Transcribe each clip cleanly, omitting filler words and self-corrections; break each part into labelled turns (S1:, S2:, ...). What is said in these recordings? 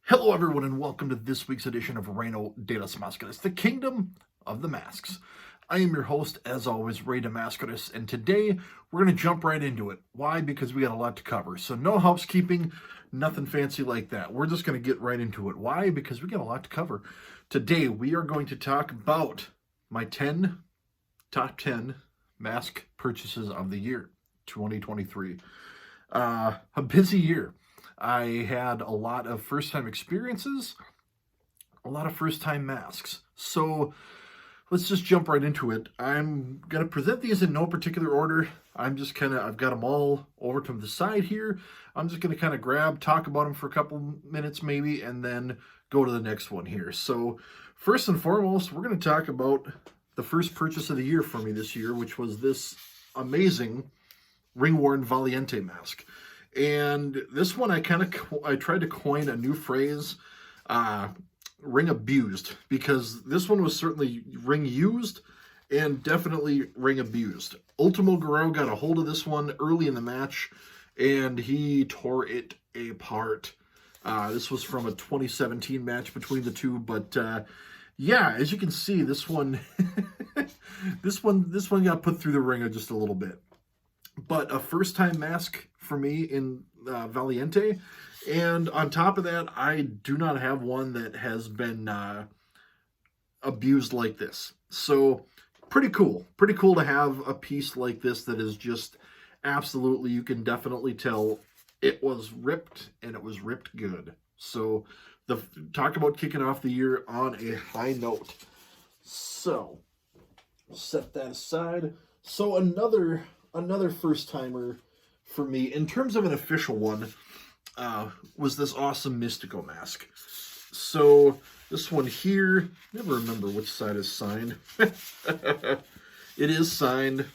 S1: Hello, everyone, and welcome to this week's edition of Reino de las Mascaras, the Kingdom of the Masks. I am your host, as always, Rey de Mascaras, and today we're going to jump right into it. Why? Because we got a lot to cover. So no housekeeping, nothing fancy like that. We're just going to get right into it. Why? Because we got a lot to cover. Today we are going to talk about my top 10 mask purchases of the year, 2023. A busy year. I had a lot of first-time experiences, a lot of first-time masks. So let's just jump right into it. I'm going to present these in no particular order. I've got them all over to the side here. I'm just going to kind of talk about them for a couple minutes maybe, and then go to the next one here. So first and foremost, we're going to talk about the first purchase of the year for me this year, which was this amazing ring-worn Valiente mask. And this one, I tried to coin a new phrase, ring abused, because this one was certainly ring used and definitely ring abused. Ultimo Guerrero got a hold of this one early in the match, and he tore it apart. This was from a 2017 match between the two, but yeah, as you can see, this one, this one got put through the ringer just a little bit. But a first-time mask for me in Valiente. And on top of that, I do not have one that has been abused like this. So pretty cool. Pretty cool to have a piece like this that is just absolutely, you can definitely tell it was ripped, and it was ripped good. So talk about kicking off the year on a high note. So we'll set that aside. So another first-timer for me, in terms of an official one, was this awesome Mystico mask. So this one here, never remember which side is signed. It is signed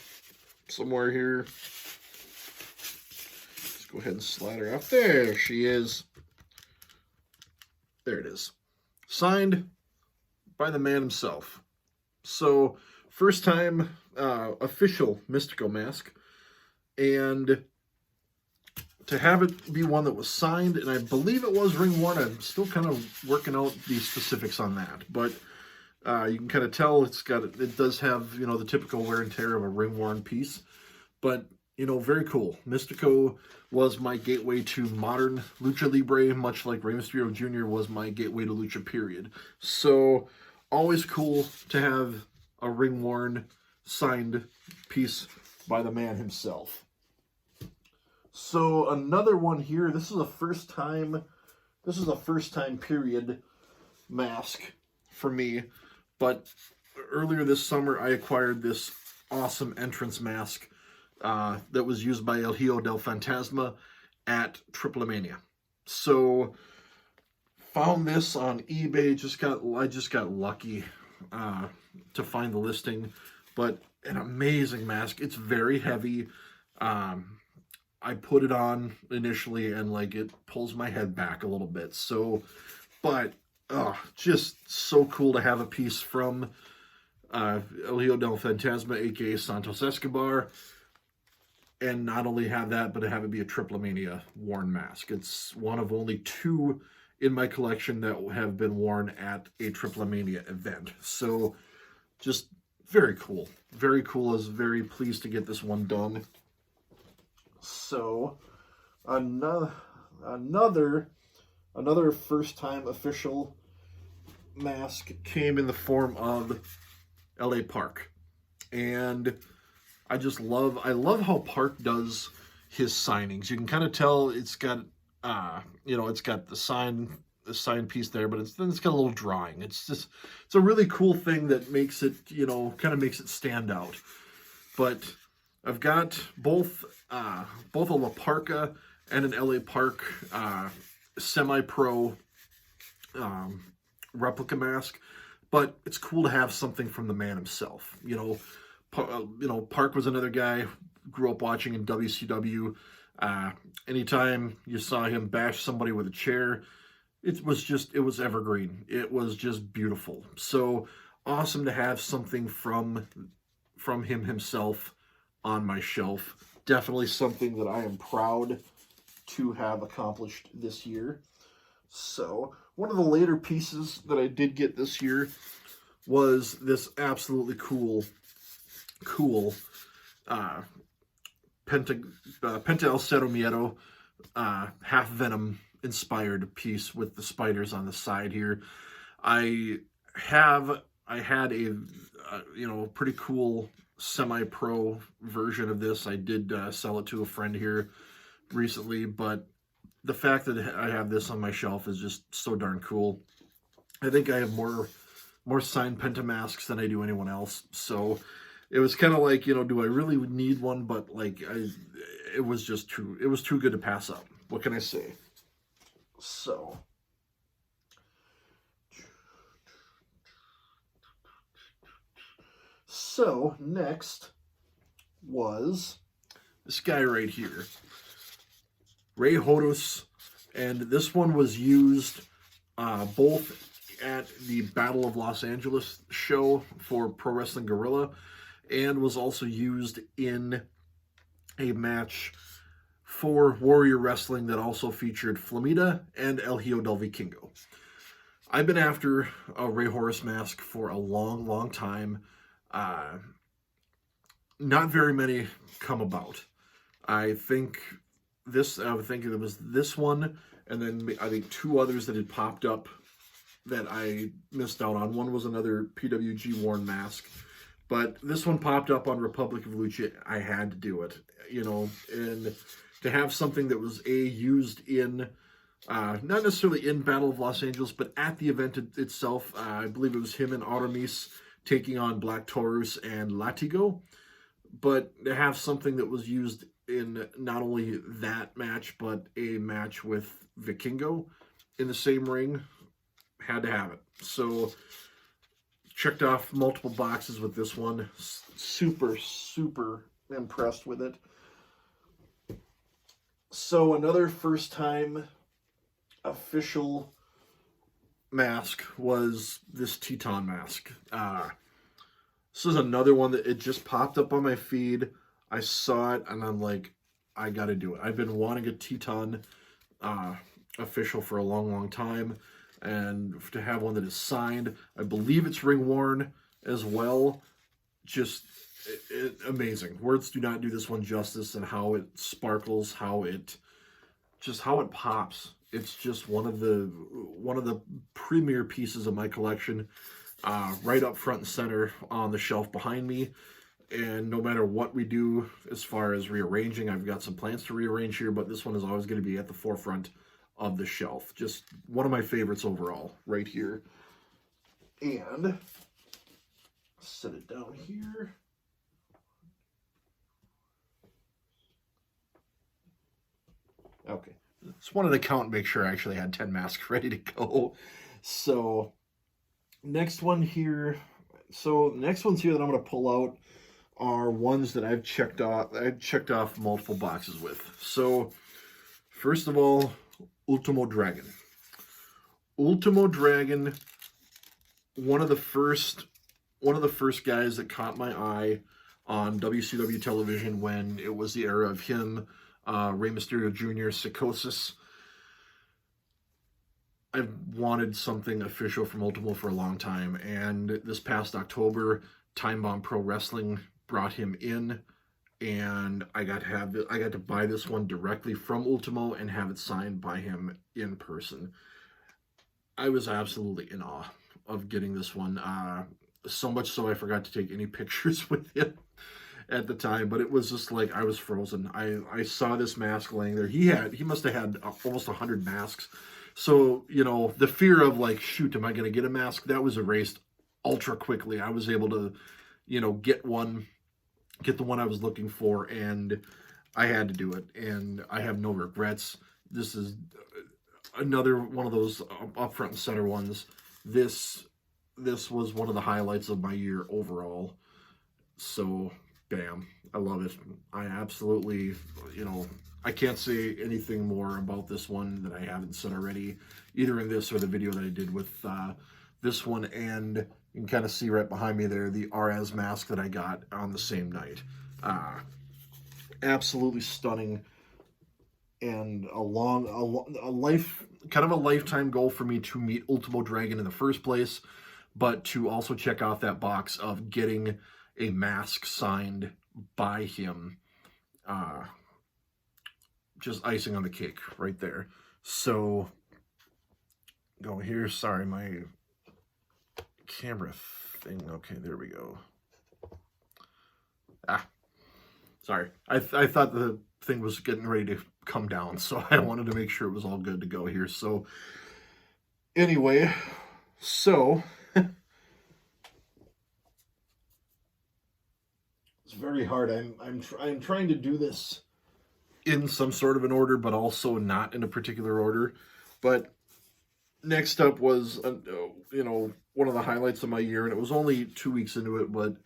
S1: somewhere here. Let's go ahead and slide her off. There she is. There it is. Signed by the man himself. So first time official Mystico mask, and to have it be one that was signed, and I believe it was ring worn. I'm still kind of working out the specifics on that, but you can kind of tell it does have, the typical wear and tear of a ring worn piece, but very cool. Mystico was my gateway to modern Lucha Libre, much like Rey Mysterio Jr. was my gateway to Lucha period. So always cool to have a ring-worn, signed piece by the man himself. So another one here. This is a first time period mask for me. But earlier this summer, I acquired this awesome entrance mask that was used by El Hijo del Fantasma at Triplemania. So found this on eBay. I just got lucky to find the listing, but an amazing mask. It's very heavy. I put it on initially, and it pulls my head back a little bit. So, but just so cool to have a piece from El Hijo del Fantasma, aka Santos Escobar, and not only have that, but to have it be a Triplemania worn mask. It's one of only two in my collection that have been worn at a Triplemania event. So just very cool. Very cool. I was very pleased to get this one done. So another first-time official mask came in the form of LA Park. And I love how Park does his signings. You can kind of tell it's got it's got the sign piece there, but it's got a little drawing. It's a really cool thing that makes it, kind of makes it stand out. But I've got both a La Parka and an LA Park semi-pro replica mask, but it's cool to have something from the man himself. Park was another guy, grew up watching in WCW. Anytime you saw him bash somebody with a chair, it was evergreen. It was just beautiful. So awesome to have something from him himself on my shelf. Definitely something that I am proud to have accomplished this year. So, one of the later pieces that I did get this year was this absolutely cool uh, Penta El Cero Miedo half Venom inspired piece with the spiders on the side here. I had a pretty cool semi-pro version of this. I did sell it to a friend here recently, but the fact that I have this on my shelf is just so darn cool. I think I have more signed Penta masks than I do anyone else. So it was kind of like, do I really need one? But like, it was too good to pass up. What can I say? So next was this guy right here, Ray Horus, and this one was used both at the Battle of Los Angeles show for Pro Wrestling Guerrilla, and was also used in a match for Warrior Wrestling that also featured Flamita and El Hijo del Vikingo. I've been after a Ray Horus mask for a long time. Not very many come about. I think it was this one, and then I think two others that had popped up that I missed out on. One was another PWG worn mask, but this one popped up on Republic of Lucha. I had to do it, and to have something that was used in, not necessarily in Battle of Los Angeles, but at the event itself. I believe it was him and Aramis taking on Black Taurus and Latigo, but to have something that was used in not only that match, but a match with Vikingo in the same ring, had to have it. So checked off multiple boxes with this one. Super impressed with it. So another first time official mask was this Teton mask. This is another one that it just popped up on my feed. I saw it and I'm like, I gotta do it. I've been wanting a Teton official for a long time, and to have one that is signed, I believe it's ring worn as well. Just amazing. Words do not do this one justice, and how it sparkles, how it pops. It's just one of the premier pieces of my collection, right up front and center on the shelf behind me. And no matter what we do as far as rearranging, I've got some plans to rearrange here, but this one is always going to be at the forefront of the shelf. Just one of my favorites overall, right here. And set it down here. Okay. Just wanted to count and make sure I actually had 10 masks ready to go. So, next one here. So, the next ones here that I'm going to pull out are ones that I've checked off multiple boxes with. So, first of all, Ultimo Dragon. Ultimo Dragon, one of the first guys that caught my eye on WCW television when it was the era of him, Rey Mysterio Jr., Psychosis. I've wanted something official from Ultimo for a long time, and this past October, Time Bomb Pro Wrestling brought him in, and I got to buy this one directly from Ultimo and have it signed by him in person. I was absolutely in awe of getting this one. So much so I forgot to take any pictures with him at the time, but it was just like I was frozen. I saw this mask laying there. He must have had almost 100 masks. So, the fear of like, shoot, am I going to get a mask? That was erased ultra quickly. I was able to, get the one I was looking for, and I had to do it, and I have no regrets. This is another one of those up front and center ones. This was one of the highlights of my year overall. So, bam, I love it. I absolutely, I can't say anything more about this one that I haven't said already, either in this or the video that I did with this one. And you can kind of see right behind me there the RS mask that I got on the same night. Absolutely stunning and a life, kind of a lifetime goal for me to meet Ultimo Dragon in the first place, but to also check off that box of getting a mask signed by him. Just icing on the cake right there. So, go here. Sorry, my camera thing. Okay, there we go. Sorry. I thought the thing was getting ready to come down, so I wanted to make sure it was all good to go here. So, anyway, so it's very hard. I'm trying to do this in some sort of an order, but also not in a particular order. But next up was, one of the highlights of my year, and it was only 2 weeks into it, but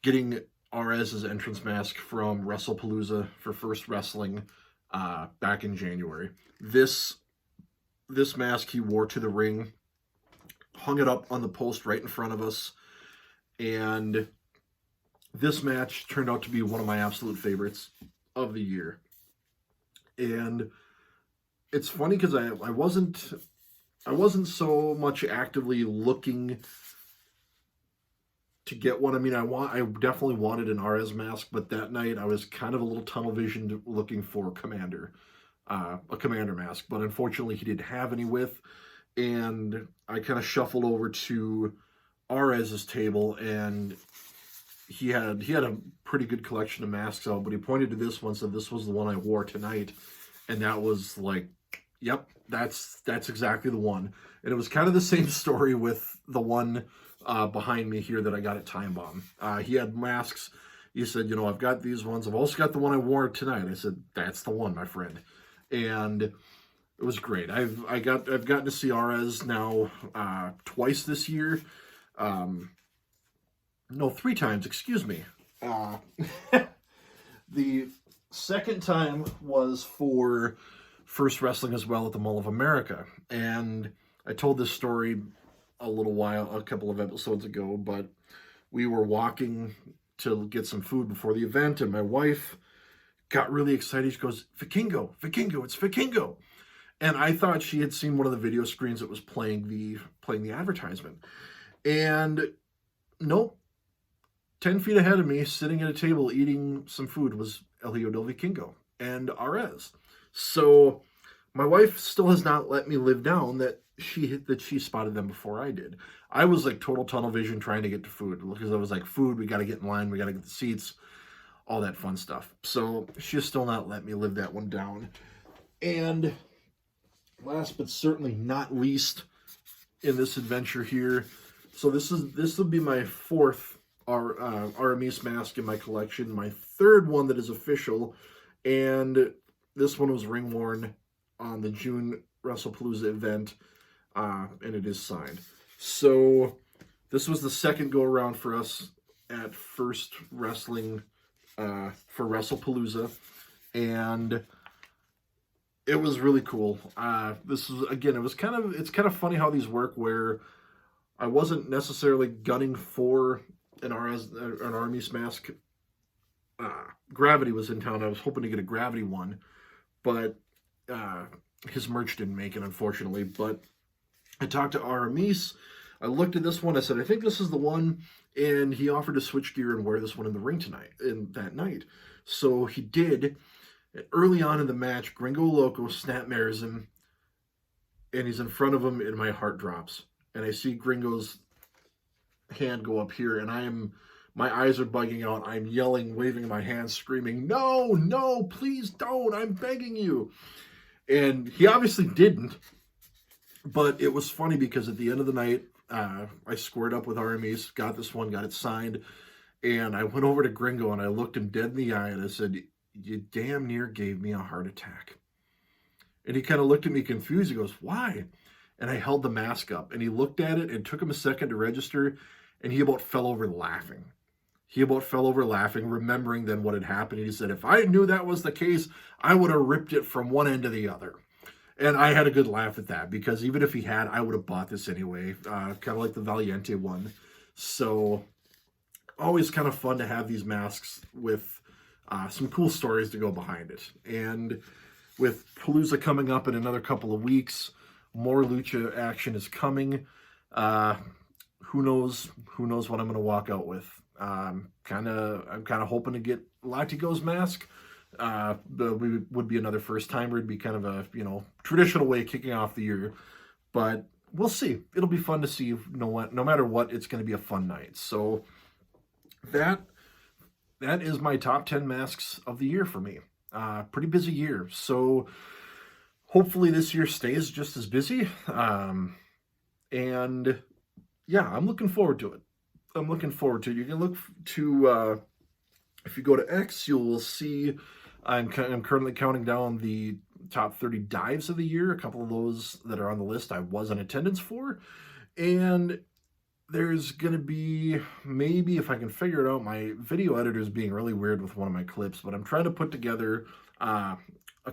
S1: getting RS's entrance mask from WrestlePalooza for First Wrestling back in January. This mask he wore to the ring, hung it up on the post right in front of us, and this match turned out to be one of my absolute favorites of the year. And it's funny because I wasn't so much actively looking to get one. I mean, I definitely wanted an RS mask, but that night I was kind of a little tunnel visioned looking for a commander mask, but unfortunately he didn't have any with, and I kind of shuffled over to RS's table, and he had a pretty good collection of masks out, but he pointed to this one, said this was the one I wore tonight, and that was like, yep, that's exactly the one. And it was kind of the same story with the one behind me here that I got at Time Bomb. He had masks. He said, I've got these ones. I've also got the one I wore tonight. I said, that's the one, my friend. And it was great. I've gotten to see RS now twice this year. No, 3 times, excuse me. The second time was for First Wrestling as well at the Mall of America. And I told this story a couple of episodes ago, but we were walking to get some food before the event, and my wife got really excited. She goes, Vikingo, it's Vikingo. And I thought she had seen one of the video screens that was playing the advertisement. And nope, 10 feet ahead of me, sitting at a table eating some food, was Elio del Vikingo and RS. So my wife still has not let me live down that she spotted them before I did. I was like total tunnel vision trying to get to food, because I was like, food, we got to get in line, we got to get the seats, all that fun stuff. So she's still not let me live that one down. And last but certainly not least in this adventure here, so this will be my 4th Aramis mask in my collection, my 3rd one that is official, and this one was ring worn on the June WrestlePalooza event, and it is signed. So this was the second go around for us at First Wrestling for WrestlePalooza, and it was really cool. This was, again, it's kind of funny how these work, where I wasn't necessarily gunning for an Aramis mask. Gravity was in town. I was hoping to get a Gravity one, but his merch didn't make it, unfortunately. But I talked to Aramis. I looked at this one. I said, I think this is the one. And he offered to switch gear and wear this one in the ring that night. So he did. Early on in the match, Gringo Loco snapmares him, and he's in front of him, and my heart drops. And I see Gringo's hand go up here, and my eyes are bugging out. I'm yelling, waving my hands, screaming, no, please don't, I'm begging you. And he obviously didn't, but it was funny because at the end of the night, I squared up with Aramis, got this one, got it signed, and I went over to Gringo and I looked him dead in the eye and I said, you damn near gave me a heart attack. And he kind of looked at me confused. He goes, why? And I held the mask up, and he looked at it, and it took him a second to register, and he about fell over laughing. Remembering then what had happened. He said, if I knew that was the case, I would have ripped it from one end to the other. And I had a good laugh at that, because even if he had, I would have bought this anyway, kind of like the Valiente one. So always kind of fun to have these masks with some cool stories to go behind it. And with Palooza coming up in another couple of weeks, more lucha action is coming. Who knows? Who knows what I'm going to walk out with? I'm kind of hoping to get Latigo's mask. We would be another first timer. It'd be kind of a traditional way of kicking off the year, but we'll see. It'll be fun to see. No matter what, it's going to be a fun night. So that is my top 10 masks of the year for me. Pretty busy year. So hopefully this year stays just as busy. And yeah, I'm looking forward to it. You can look to, if you go to X, you'll see I'm currently counting down the top 30 dives of the year. A couple of those that are on the list I was in attendance for. And there's going to be, maybe if I can figure it out, my video editor is being really weird with one of my clips, but I'm trying to put together a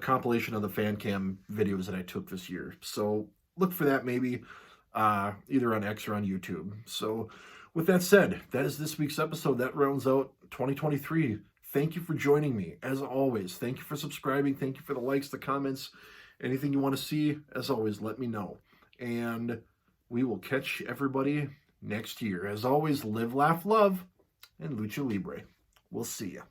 S1: compilation of the fan cam videos that I took this year. So look for that maybe either on X or on YouTube. So with that said, that is this week's episode. That rounds out 2023. Thank you for joining me. As always, thank you for subscribing. Thank you for the likes, the comments, anything you want to see. As always, let me know. And we will catch everybody next year. As always, live, laugh, love, and Lucha Libre. We'll see ya.